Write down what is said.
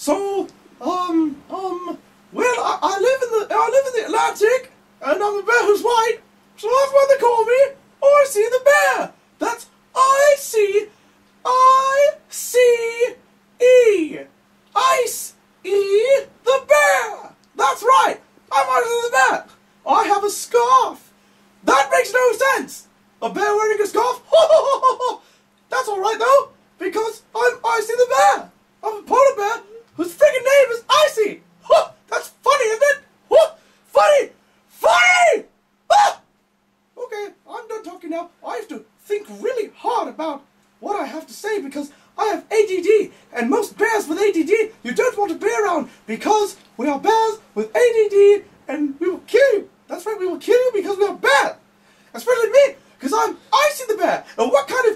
So, well, I live in the Atlantic, and I'm a bear who's white, so that's what they call me. Icy the bear. That's I-C-I-C-E. Ice E the bear. That's right. I'm Icy the bear. I have a scarf. That makes no sense. A bear wearing a scarf? That's alright though, because I'm Icy the bear. I'm a polar bear whose freaking name is Icy. That's funny, isn't it? Funny! Funny! Ah! Okay, I'm done talking now. I have to think really hard about what I have to say because I have ADD, and most bears with ADD you don't want to be around because we are bears with ADD and we will kill you. That's right, we will kill you because we are bears. Especially me, because I'm Icy the bear. And what kind